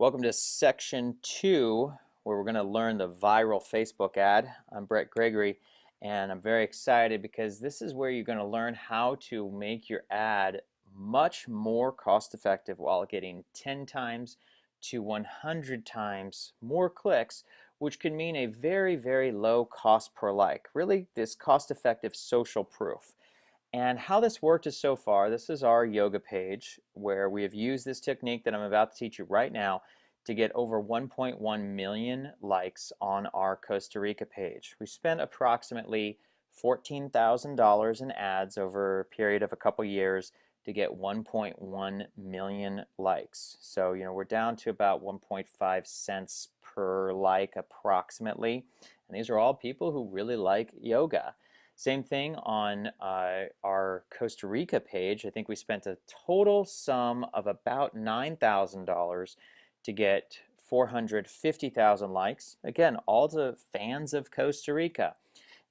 Welcome to section 2, where we're going to learn the viral Facebook ad. I'm Brett Gregory, and I'm very excited because this is where you're going to learn how to make your ad much more cost effective while getting 10 times to 100 times more clicks, which can mean a very, very low cost per like. Really, this cost effective social proof. And how this worked is so far, this is our yoga page where we have used this technique that I'm about to teach you right now to get over 1.1 million likes on our Costa Rica page. We spent approximately $14,000 in ads over a period of a couple years to get 1.1 million likes. So, we're down to about 1.5 cents per like approximately. And these are all people who really like yoga. Same thing on our Costa Rica page. I think we spent a total sum of about $9,000 to get 450,000 likes. Again, all the fans of Costa Rica.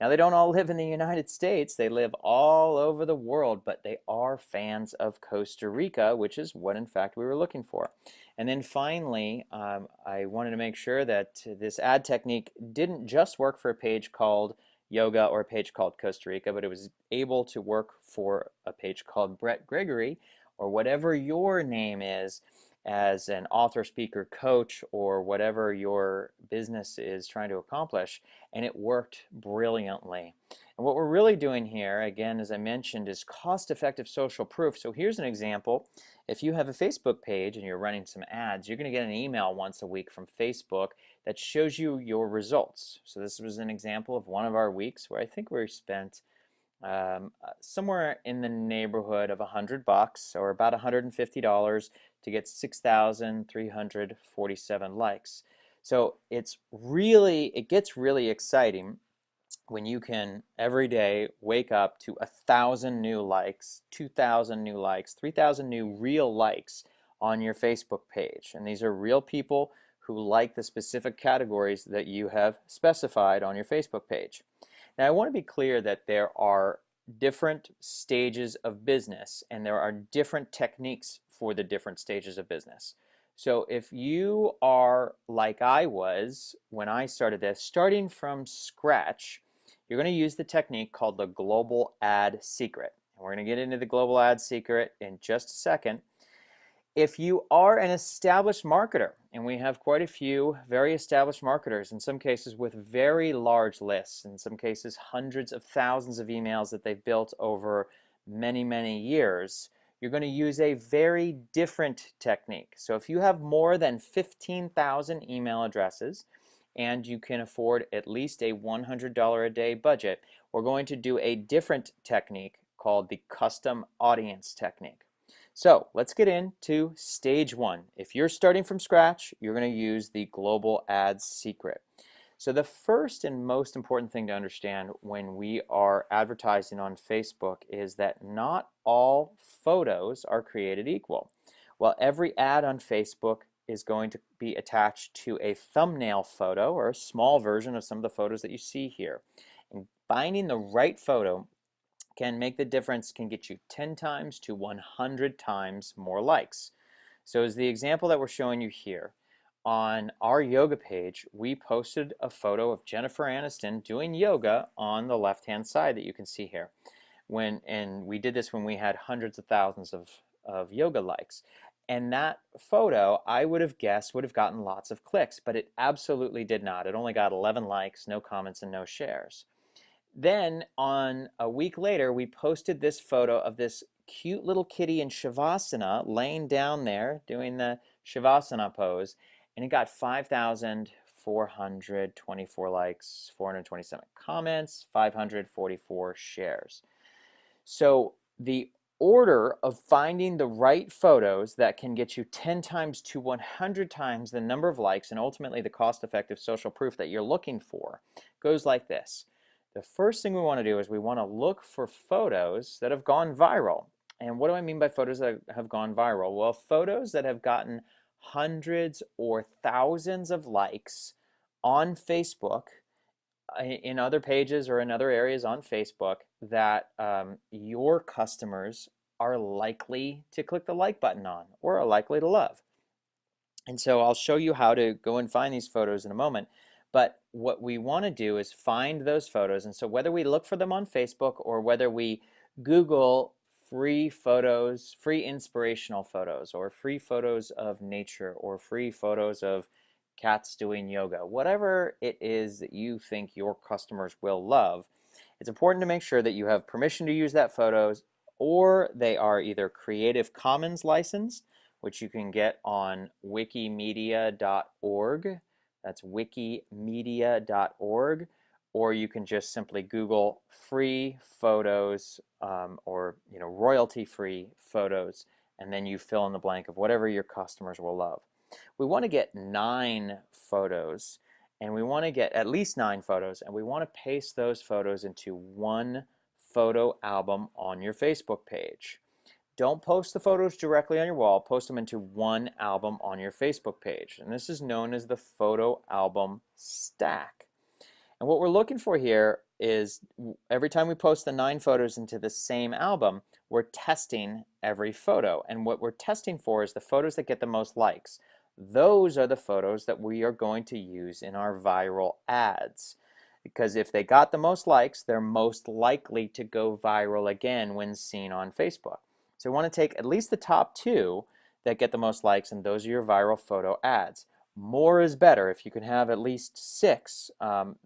Now, they don't all live in the United States. They live all over the world, but they are fans of Costa Rica, which is what, in fact, we were looking for. And then finally, I wanted to make sure that this ad technique didn't just work for a page called Yoga or a page called Costa Rica, but it was able to work for a page called Brett Gregory or whatever your name is as an author, speaker, coach, or whatever your business is trying to accomplish, and it worked brilliantly. And what we're really doing here, again, as I mentioned, is cost-effective social proof. So here's an example. If you have a Facebook page and you're running some ads, you're going to get an email once a week from Facebook that shows you your results. So this was an example of one of our weeks where I think we spent somewhere in the neighborhood of $100 or about $150 to get 6,347 likes. So it gets really exciting when you can every day wake up to 1,000 new likes, 2,000 new likes, 3,000 new real likes on your Facebook page. And these are real people who like the specific categories that you have specified on your Facebook page. Now, I want to be clear that there are different stages of business and there are different techniques for the different stages of business. So if you are like I was when I started this, starting from scratch, you're going to use the technique called the global ad secret. And we're going to get into the global ad secret in just a second. If you are an established marketer, and we have quite a few very established marketers, in some cases with very large lists, in some cases hundreds of thousands of emails that they've built over many, many years, you're going to use a very different technique. So if you have more than 15,000 email addresses and you can afford at least a $100 a day budget, we're going to do a different technique called the custom audience technique. So let's get into stage one. If you're starting from scratch, you're going to use the global ads secret. So the first and most important thing to understand when we are advertising on Facebook is that not all photos are created equal. While every ad on Facebook is going to be attached to a thumbnail photo or a small version of some of the photos that you see here. And finding the right photo can make the difference, can get you 10 times to 100 times more likes. So as the example that we're showing you here, on our yoga page, we posted a photo of Jennifer Aniston doing yoga on the left-hand side that you can see here. And we did this when we had hundreds of thousands of yoga likes. And that photo, I would have guessed, would have gotten lots of clicks, but it absolutely did not. It only got 11 likes, no comments, and no shares. Then on a week later, we posted this photo of this cute little kitty in Shavasana laying down there doing the Shavasana pose, and it got 5,424 likes, 427 comments, 544 shares. So the order of finding the right photos that can get you 10 times to 100 times the number of likes and ultimately the cost-effective social proof that you're looking for goes like this. The first thing we want to do is we want to look for photos that have gone viral. And what do I mean by photos that have gone viral? Well, photos that have gotten hundreds or thousands of likes on Facebook, in other pages or in other areas on Facebook that your customers are likely to click the like button on or are likely to love. And so I'll show you how to go and find these photos in a moment. But what we want to do is find those photos. And so whether we look for them on Facebook or whether we Google free photos, free inspirational photos, or free photos of nature, or free photos of cats doing yoga, whatever it is that you think your customers will love, it's important to make sure that you have permission to use that photos, or they are either Creative Commons licensed, which you can get on wikimedia.org. That's wikimedia.org. Or you can just simply Google free photos, or royalty-free photos, and then you fill in the blank of whatever your customers will love. We want to get 9 photos, and we want to get at least 9 photos, and we want to paste those photos into one photo album on your Facebook page. Don't post the photos directly on your wall, post them into one album on your Facebook page. And this is known as the photo album stack. And what we're looking for here is every time we post the 9 photos into the same album, we're testing every photo. And what we're testing for is the photos that get the most likes. Those are the photos that we are going to use in our viral ads. Because if they got the most likes, they're most likely to go viral again when seen on Facebook. So we want to take at least the top 2 that get the most likes, and those are your viral photo ads. More is better. If you can have at least 6,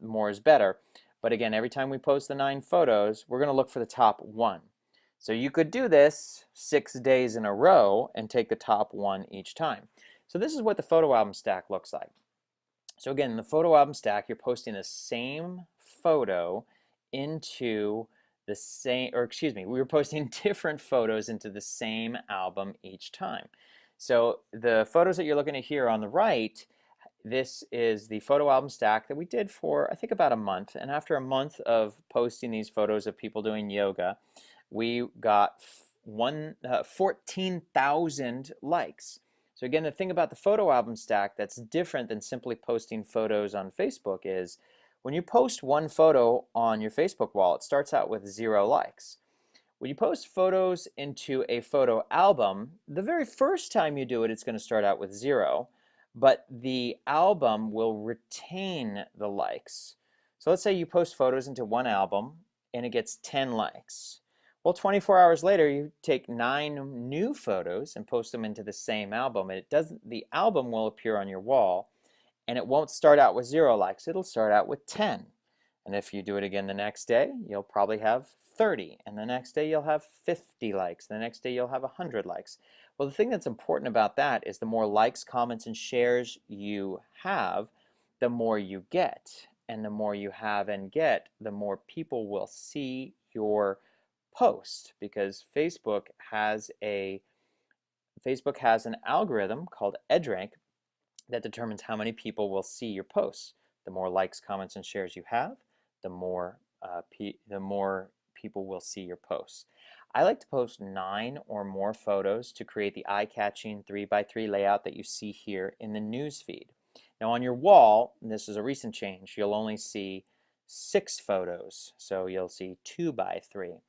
more is better. But again, every time we post the 9 photos, we're going to look for the top 1. So you could do this 6 days in a row and take the top 1 each time. So this is what the photo album stack looks like. So again, in the photo album stack, you're posting the same photo into the same, or excuse me, we were posting different photos into the same album each time. So the photos that you're looking at here on the right, this is the photo album stack that we did for, I think, about a month. And after a month of posting these photos of people doing yoga, we got 14,000 likes. So again, the thing about the photo album stack that's different than simply posting photos on Facebook is when you post one photo on your Facebook wall, it starts out with 0 likes. When you post photos into a photo album, the very first time you do it, it's going to start out with 0, but the album will retain the likes. So let's say you post photos into one album and it gets 10 likes. Well, 24 hours later, you take 9 new photos and post them into the same album, and the album will appear on your wall, and it won't start out with 0 likes. It'll start out with 10. And if you do it again the next day, you'll probably have 30. And the next day you'll have 50 likes. The next day you'll have 100 likes. Well, the thing that's important about that is the more likes, comments, and shares you have, the more you get. And the more you have and get, the more people will see your post, because Facebook has an algorithm called EdgeRank that determines how many people will see your posts. The more likes, comments, and shares you have, the more people will see your posts. I like to post 9 or more photos to create the eye-catching 3x3 layout that you see here in the news feed. Now on your wall, and this is a recent change, you'll only see 6 photos. So you'll see 2x3.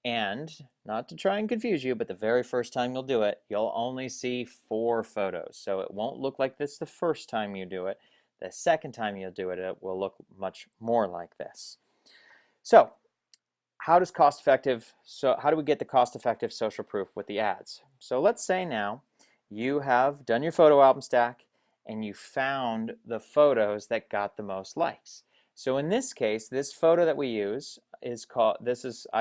And not to try and confuse you, but the very first time you'll do it, you'll only see 4 photos. So it won't look like this the first time you do it. The second time you'll do it, it will look much more like this. So how do we get the cost-effective social proof with the ads? So let's say now you have done your photo album stack and you found the photos that got the most likes. So in this case, this photo that we use I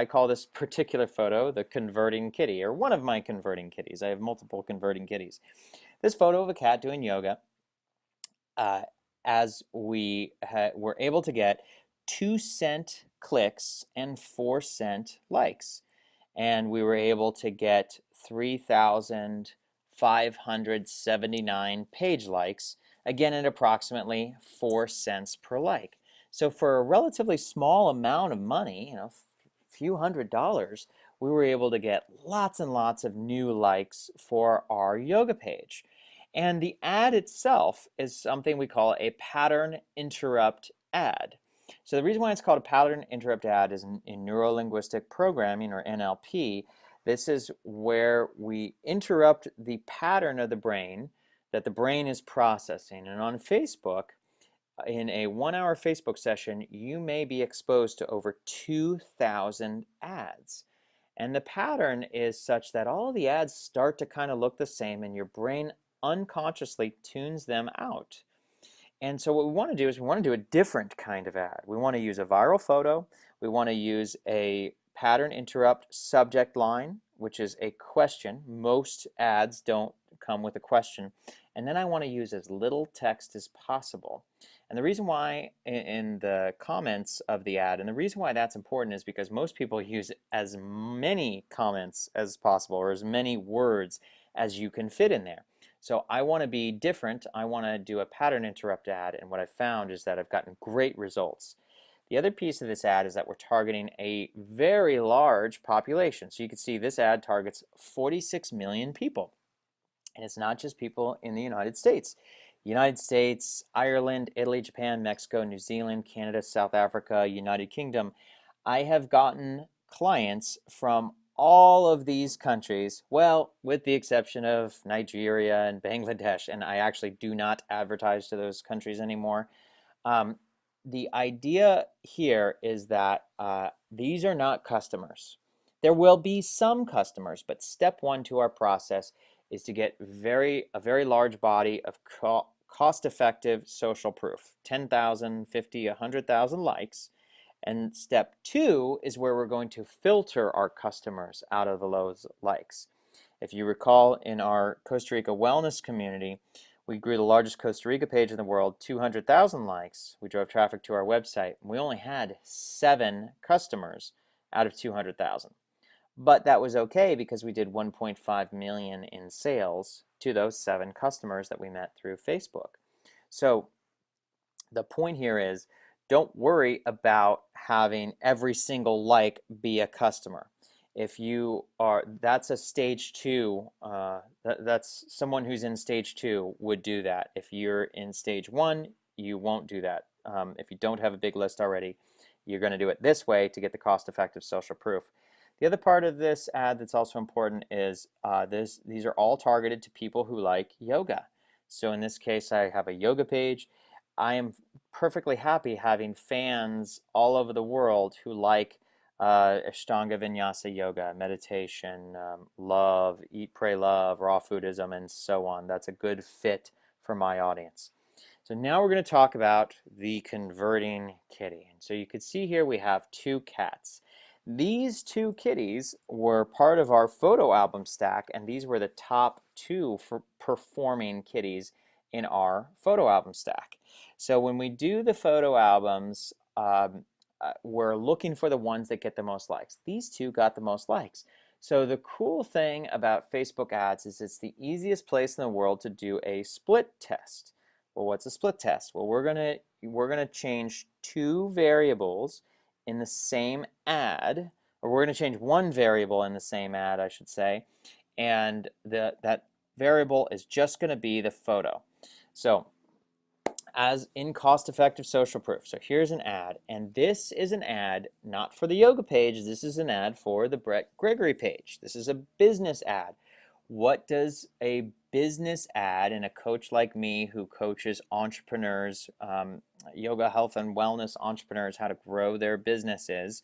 call this particular photo the converting kitty, or one of my converting kitties. I have multiple converting kitties. This photo of a cat doing yoga, as we were able to get 2-cent clicks and 4-cent likes. And we were able to get 3,579 page likes, again at approximately 4 cents per like. So for a relatively small amount of money, a few $100s, we were able to get lots and lots of new likes for our yoga page. And the ad itself is something we call a pattern interrupt ad. So the reason why it's called a pattern interrupt ad is in neuro-linguistic programming, or NLP, this is where we interrupt the pattern of the brain that the brain is processing. And on Facebook, in a 1 hour Facebook session, you may be exposed to over 2,000 ads. And the pattern is such that all the ads start to kind of look the same, and your brain unconsciously tunes them out. And so what we want to do is we want to do a different kind of ad. We want to use a viral photo. We want to use a pattern interrupt subject line, which is a question. Most ads don't come with a question. And then I want to use as little text as possible. And the reason why in the comments of the ad, and the reason why that's important is because most people use as many comments as possible, or as many words as you can fit in there. So I want to be different. I want to do a pattern interrupt ad, and what I've found is that I've gotten great results. The other piece of this ad is that we're targeting a very large population. So you can see this ad targets 46 million people. And it's not just people in the United States. United States, Ireland, Italy, Japan, Mexico, New Zealand, Canada, South Africa, United Kingdom. I have gotten clients from all of these countries, well, with the exception of Nigeria and Bangladesh, and I actually do not advertise to those countries anymore. Um, the idea here is that these are not customers. There will be some customers, but step one to our process is to get a very large body of cost-effective social proof, 10,000, 50, 100,000 likes. And step two is where we're going to filter our customers out of those likes. If you recall, in our Costa Rica wellness community, we grew the largest Costa Rica page in the world, 200,000 likes. We drove traffic to our website. We only had 7 customers out of 200,000. But that was okay because we did 1.5 million in sales to those 7 customers that we met through Facebook. So the point here is, don't worry about having every single like be a customer. If you are, that's a stage 2, that's someone who's in stage 2 would do that. If you're in stage 1, you won't do that. If you don't have a big list already, you're going to do it this way to get the cost-effective social proof. The other part of this ad that's also important is these are all targeted to people who like yoga. So in this case, I have a yoga page. I am perfectly happy having fans all over the world who like Ashtanga Vinyasa yoga, meditation, love, eat, pray, love, raw foodism, and so on. That's a good fit for my audience. So now we're going to talk about the converting kitty. And so you can see here we have 2 cats. These 2 kitties were part of our photo album stack, and these were the top 2 for performing kitties in our photo album stack. So when we do the photo albums, we're looking for the ones that get the most likes. These 2 got the most likes. So the cool thing about Facebook ads is it's the easiest place in the world to do a split test. Well, what's a split test? Well, we're gonna change 2 variables in the same ad, or we're gonna change 1 variable in the same ad, I should say, and that variable is just gonna be the photo. So as in cost-effective social proof. So here's an ad, and this is an ad not for the yoga page, this is an ad for the Brett Gregory page. This is a business ad. What does a business ad and a coach like me who coaches entrepreneurs, yoga, health, and wellness entrepreneurs how to grow their businesses,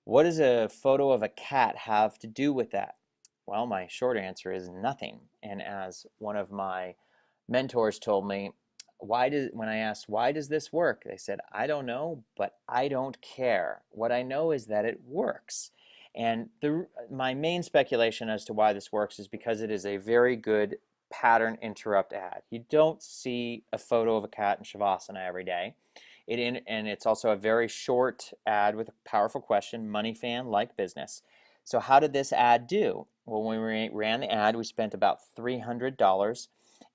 what does a photo of a cat have to do with that? Well, my short answer is nothing. And as one of my mentors told me, when I asked, why does this work? They said, I don't know, but I don't care. What I know is that it works. And my main speculation as to why this works is because it is a very good pattern interrupt ad. You don't see a photo of a cat in Shavasana every day. And it's also a very short ad with a powerful question, money fan, like business. So how did this ad do? Well, when we ran the ad, we spent about $300,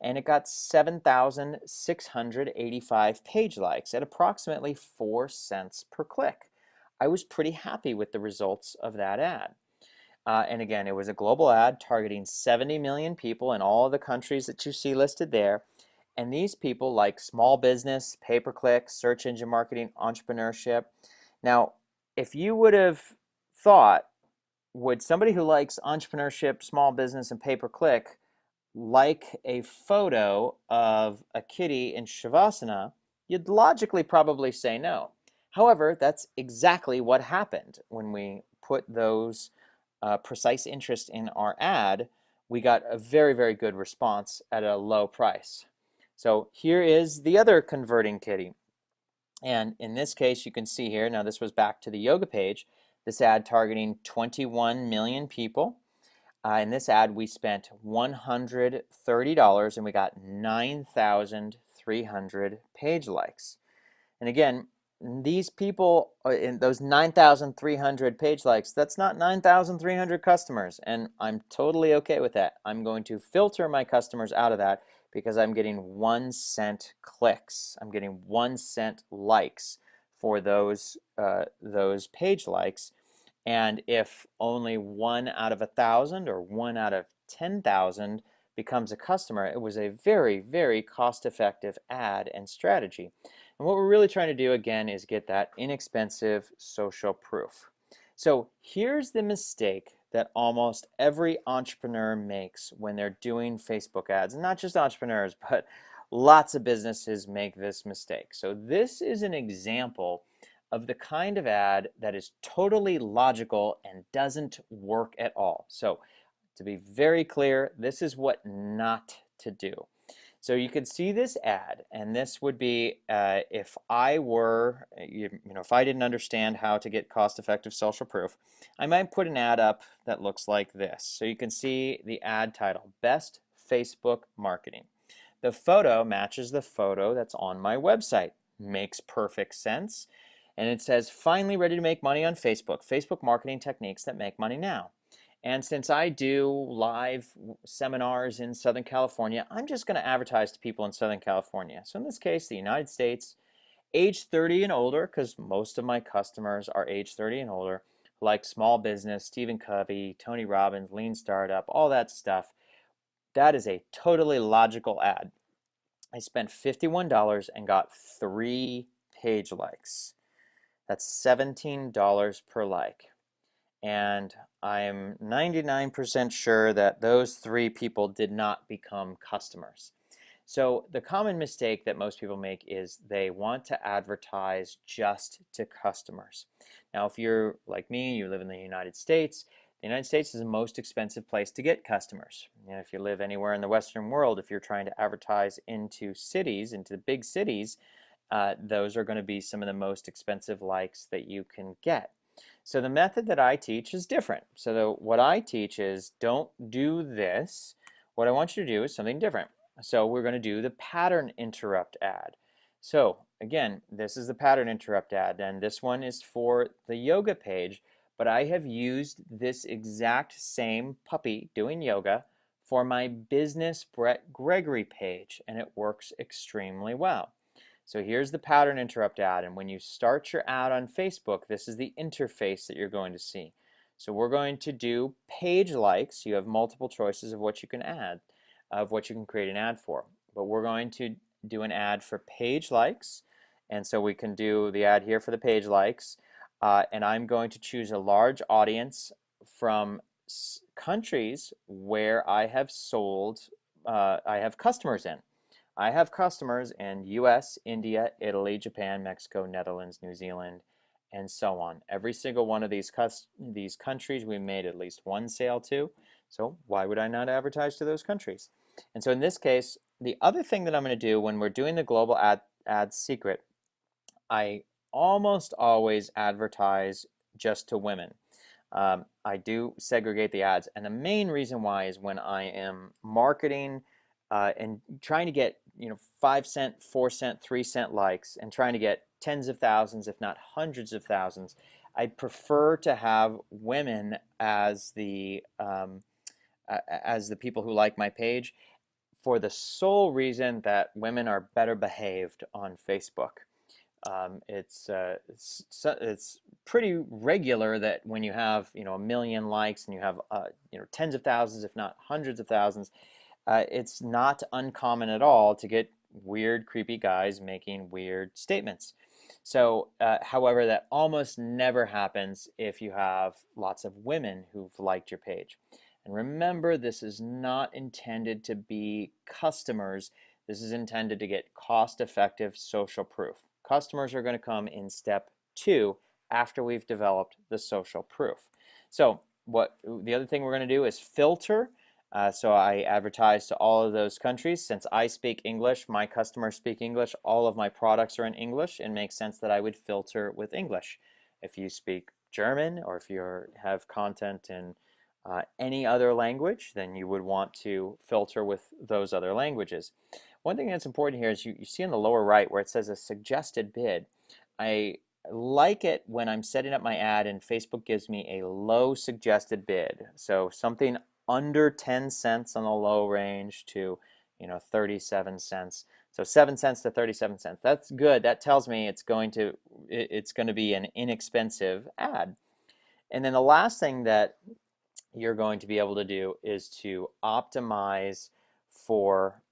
and it got 7,685 page likes at approximately 4 cents per click. I was pretty happy with the results of that ad. And again, it was a global ad targeting 70 million people in all of the countries that you see listed there. And these people like small business, pay-per-click, search engine marketing, entrepreneurship. Now, if you would have thought, would somebody who likes entrepreneurship, small business, and pay-per-click like a photo of a kitty in Shavasana, you'd logically probably say no. However, that's exactly what happened when we put those precise interests in our ad. We got a very, very good response at a low price. So here is the other converting kitty. And in this case, you can see here, now this was back to the yoga page, this ad targeting 21 million people. In this ad, we spent $130 and we got 9,300 page likes. And again, these people, in those 9,300 page likes, that's not 9,300 customers. And I'm totally okay with that. I'm going to filter my customers out of that because I'm getting 1 cent clicks. I'm getting 1 cent likes for those page likes. And if only 1 out of 1,000 or 1 out of 10,000 becomes a customer, it was a very, very cost-effective ad and strategy. And what we're really trying to do, again, is get that inexpensive social proof. So here's the mistake that almost every entrepreneur makes when they're doing Facebook ads. And not just entrepreneurs, but lots of businesses make this mistake. So this is an example of the kind of ad that is totally logical and doesn't work at all. So to be very clear, this is what not to do. So you can see this ad, and this would be if I were, if I didn't understand how to get cost-effective social proof, I might put an ad up that looks like this. So you can see the ad title, Best Facebook Marketing. The photo matches the photo that's on my website. Makes perfect sense. And it says, finally ready to make money on Facebook, Facebook marketing techniques that make money now. And since I do live seminars in Southern California, I'm just going to advertise to people in Southern California. So in this case, the United States, age 30 and older, because most of my customers are age 30 and older, like small business, Stephen Covey, Tony Robbins, Lean Startup, all that stuff. That is a totally logical ad. I spent $51 and got 3 page likes. That's $17 per like. And I'm 99% sure that those 3 people did not become customers. So the common mistake that most people make is they want to advertise just to customers. Now, if you're like me, you live in the United States, the United States is the most expensive place to get customers. If you live anywhere in the Western world, if you're trying to advertise into cities, into the big cities, those are going to be some of the most expensive likes that you can get. So the method that I teach is different. So what I teach is don't do this. What I want you to do is something different. So we're going to do the pattern interrupt ad. So again, this is the pattern interrupt ad, and this one is for the yoga page, but I have used this exact same puppy doing yoga for my business Brett Gregory page, and it works extremely well. So here's the pattern interrupt ad, and when you start your ad on Facebook, this is the interface that you're going to see. So we're going to do page likes. You have multiple choices of what you can add, of what you can create an ad for. But we're going to do an ad for page likes, and so we can do the ad here for the page likes. And I'm going to choose a large audience from countries where I have sold, I have customers in. I have customers in US, India, Italy, Japan, Mexico, Netherlands, New Zealand, and so on. Every single one of these countries we made at least one sale to. So why would I not advertise to those countries? And so in this case, the other thing that I'm going to do when we're doing the global ad secret, I almost always advertise just to women. I do segregate the ads, and the main reason why is when I am marketing and trying to get 5 cent, 4 cent, 3 cent likes, and trying to get tens of thousands, if not hundreds of thousands. I prefer to have women as the people who like my page, for the sole reason that women are better behaved on Facebook. It's pretty regular that when you have 1 million likes and you have tens of thousands, if not hundreds of thousands, it's not uncommon at all to get weird, creepy guys making weird statements. So, however, that almost never happens if you have lots of women who've liked your page. And remember, this is not intended to be customers. This is intended to get cost-effective social proof. Customers are going to come in step 2 after we've developed the social proof. So the other thing we're going to do is filter. So I advertise to all of those countries. Since I speak English, my customers speak English, all of my products are in English. It makes sense that I would filter with English. If you speak German, or if you have content in any other language, then you would want to filter with those other languages. One thing that's important here is you see in the lower right where it says a suggested bid. I like it when I'm setting up my ad and Facebook gives me a low suggested bid. So something under 10 cents on the low range to 37 cents. So 7 cents to 37 cents. That's good. That tells me it's going to be an inexpensive ad. And then the last thing that you're going to be able to do is to optimize for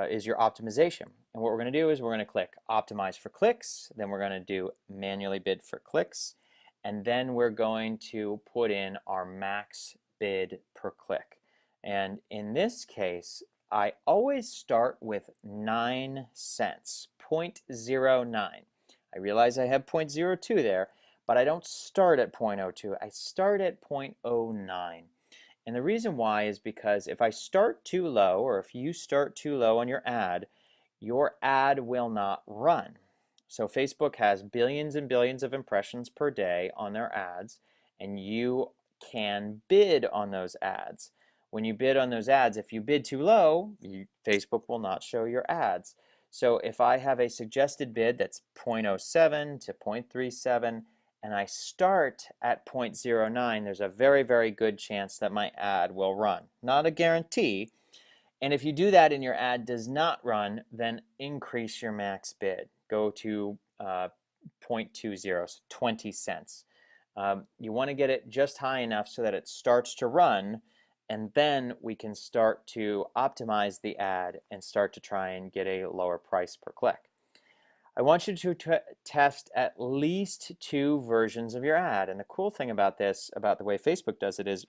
is your optimization. And what we're going to do is we're going to click optimize for clicks, then we're going to do manually bid for clicks, and then we're going to put in our max bid per click. And in this case, I always start with 9 cents, 0.09. I realize I have 0.02 there, but I don't start at 0.02, I start at 0.09. And the reason why is because if I start too low, or if you start too low on your ad will not run. So Facebook has billions and billions of impressions per day on their ads, and you can bid on those ads. When you bid on those ads, if you bid too low, Facebook will not show your ads. So if I have a suggested bid that's 0.07 to 0.37, and I start at 0.09, there's a very, very good chance that my ad will run. Not a guarantee. And if you do that and your ad does not run, then increase your max bid. Go to 0.20, so 20 cents. You want to get it just high enough so that it starts to run, and then we can start to optimize the ad and start to try and get a lower price per click. I want you to test at least 2 versions of your ad. And the cool thing about this, about the way Facebook does it, is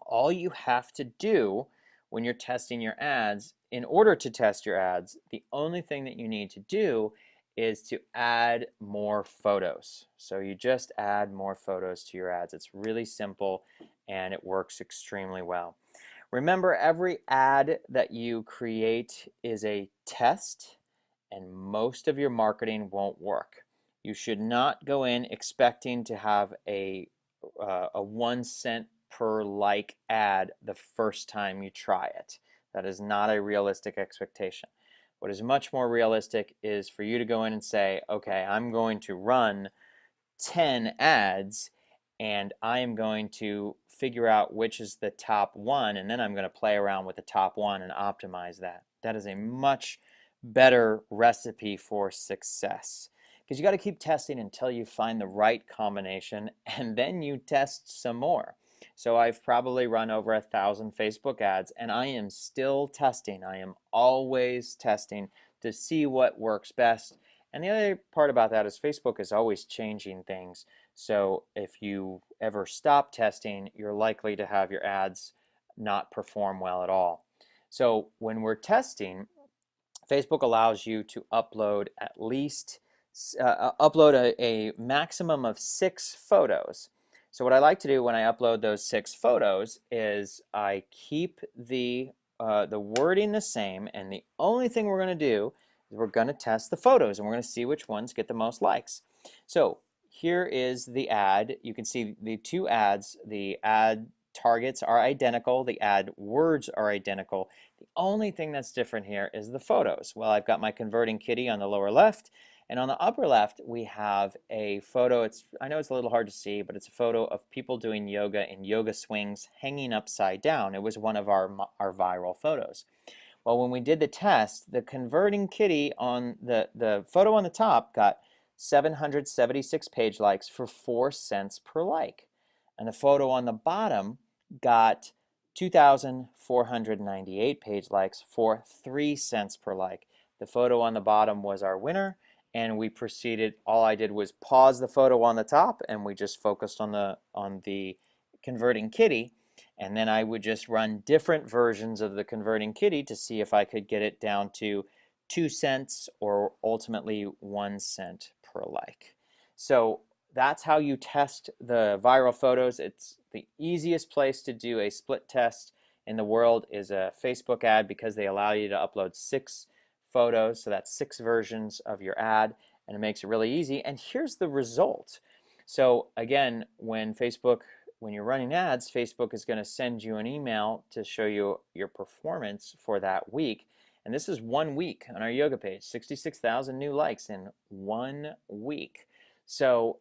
all you have to do when you're testing your ads, in order to test your ads, the only thing that you need to do is to add more photos. So you just add more photos to your ads. It's really simple and it works extremely well. Remember, every ad that you create is a test, and most of your marketing won't work. You should not go in expecting to have a 1 cent per like ad the first time you try it. That is not a realistic expectation. What is much more realistic is for you to go in and say, okay, I'm going to run 10 ads and I am going to figure out which is the top one, and then I'm going to play around with the top one and optimize that. That is a much better recipe for success, because you got to keep testing until you find the right combination, and then you test some more. So I've probably run over 1,000 Facebook ads, and I am still testing. I am always testing to see what works best. And the other part about that is Facebook is always changing things. So if you ever stop testing, you're likely to have your ads not perform well at all. So when we're testing, Facebook allows you to upload at least a maximum of 6 photos. So what I like to do when I upload those 6 photos is I keep the wording the same, and the only thing we're going to do is we're going to test the photos, and we're going to see which ones get the most likes. So here is the ad. You can see the 2 ads. The ad targets are identical. The ad words are identical. The only thing that's different here is the photos. Well, I've got my converting kitty on the lower left, and on the upper left we have a photo. I know it's a little hard to see, but it's a photo of people doing yoga in yoga swings hanging upside down. It was one of our viral photos. Well, when we did the test, the converting kitty on the photo on the top got 776 page likes for 4 cents per like. And the photo on the bottom got 2,498 page likes for 3 cents per like. The photo on the bottom was our winner, and we proceeded, all I did was pause the photo on the top, and we just focused on the converting kitty. And then I would just run different versions of the converting kitty to see if I could get it down to 2 cents or ultimately 1 cent per like. So that's how you test the viral photos. It's the easiest place to do a split test in the world is a Facebook ad because they allow you to upload 6 photos. So that's 6 versions of your ad, and it makes it really easy. And here's the result. So again, when you're running ads, Facebook is going to send you an email to show you your performance for that week. And this is 1 week on our yoga page, 66,000 new likes in 1 week. So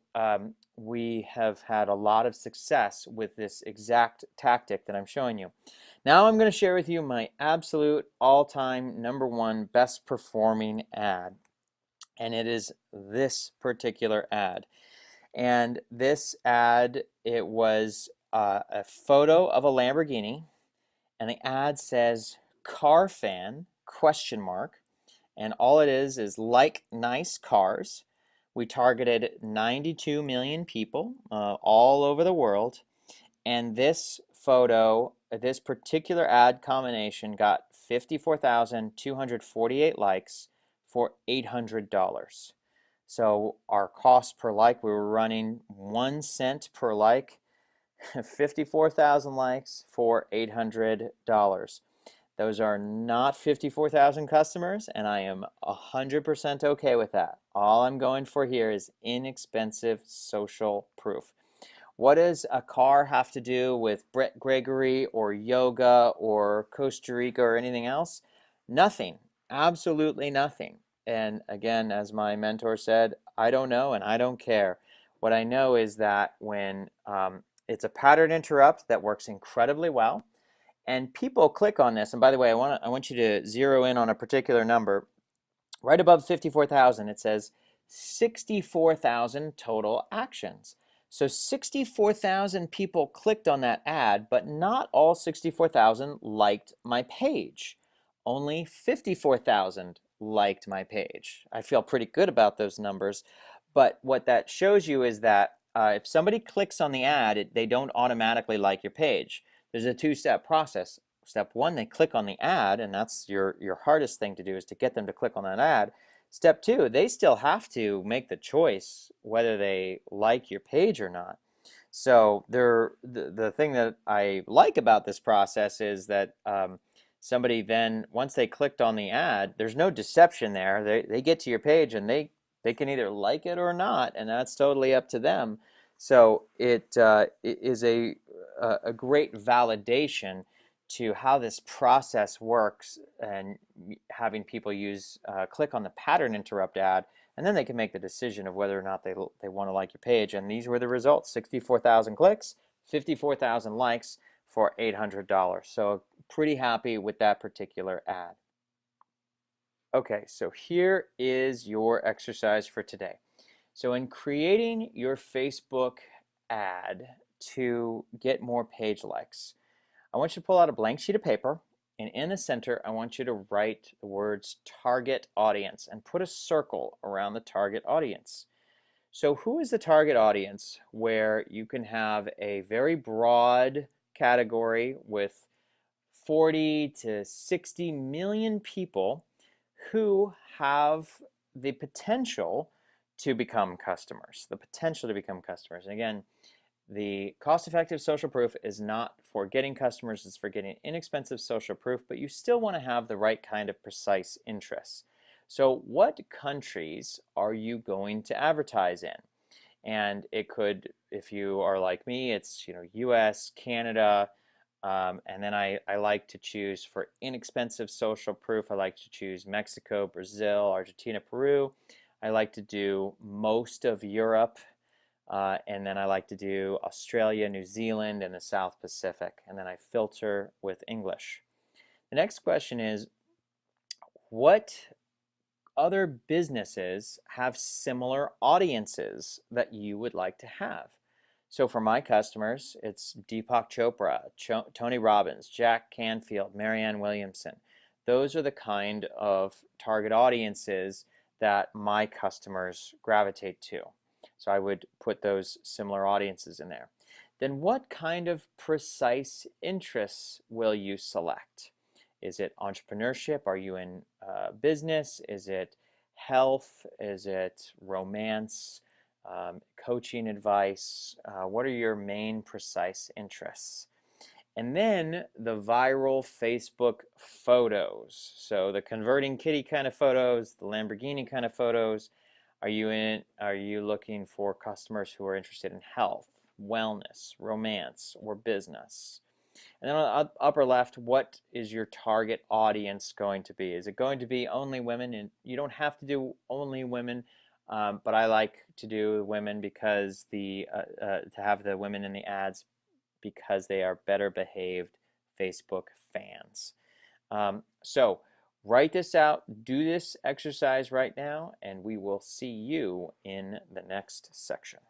we have had a lot of success with this exact tactic that I'm showing you. Now I'm going to share with you my absolute all-time #1 best performing ad. And it is this particular ad. And this ad, it was a photo of a Lamborghini, and the ad says car fan question mark, and all it is like nice cars. We targeted 92 million people all over the world, and this photo, this particular ad combination got 54,248 likes for $800. So our cost per like, we were running 1 cent per like, 54,000 likes for $800. Those are not 54,000 customers, and I am 100% okay with that. All I'm going for here is inexpensive social proof. What does a car have to do with Brett Gregory or yoga or Costa Rica or anything else? Nothing. Absolutely nothing. And again, as my mentor said, I don't know and I don't care. What I know is that when it's a pattern interrupt that works incredibly well, and people click on this, and by the way, I want you to zero in on a particular number. Right above 54,000, it says 64,000 total actions. So 64,000 people clicked on that ad, but not all 64,000 liked my page. Only 54,000 liked my page. I feel pretty good about those numbers, but what that shows you is that if somebody clicks on the ad, they don't automatically like your page. There's a two-step process. Step one, they click on the ad, and that's your hardest thing to do is to get them to click on that ad. Step two, they still have to make the choice whether they like your page or not. So the thing that I like about this process is that somebody then, once they clicked on the ad, there's no deception there. They get to your page and they can either like it or not, and that's totally up to them. So it is a great validation to how this process works, and having people click on the pattern interrupt ad, and then they can make the decision of whether or not they want to like your page. And these were the results: 64,000 clicks, 54,000 likes for $800. So pretty happy with that particular ad. Okay, so here is your exercise for today. So in creating your Facebook ad to get more page likes, I want you to pull out a blank sheet of paper, and in the center, I want you to write the words target audience and put a circle around the target audience. So who is the target audience where you can have a very broad category with 40 to 60 million people who have the potential to become customers, And again, the cost-effective social proof is not for getting customers, it's for getting inexpensive social proof, but you still want to have the right kind of precise interests. So what countries are you going to advertise in? And it could, if you are like me, it's US, Canada, and then I like to choose for inexpensive social proof. I like to choose Mexico, Brazil, Argentina, Peru. I like to do most of Europe, and then I like to do Australia, New Zealand, and the South Pacific. And then I filter with English. The next question is, what other businesses have similar audiences that you would like to have? So for my customers, it's Deepak Chopra, Tony Robbins, Jack Canfield, Marianne Williamson. Those are the kind of target audiences that my customers gravitate to. So I would put those similar audiences in there. then what kind of precise interests will you select? Is it entrepreneurship? Are you in business? Is it health? Is it romance? Coaching advice? What are your main precise interests? And then the viral Facebook photos. So the converting kitty kind of photos, the Lamborghini kind of photos. Are you looking for customers who are interested in health, wellness, romance, or business? And then on the upper left, what is your target audience going to be? Is it going to be only women? And you don't have to do only women, but I like to do women because to have the women in the ads because they are better behaved Facebook fans. So write this out, do this exercise right now, and we will see you in the next section.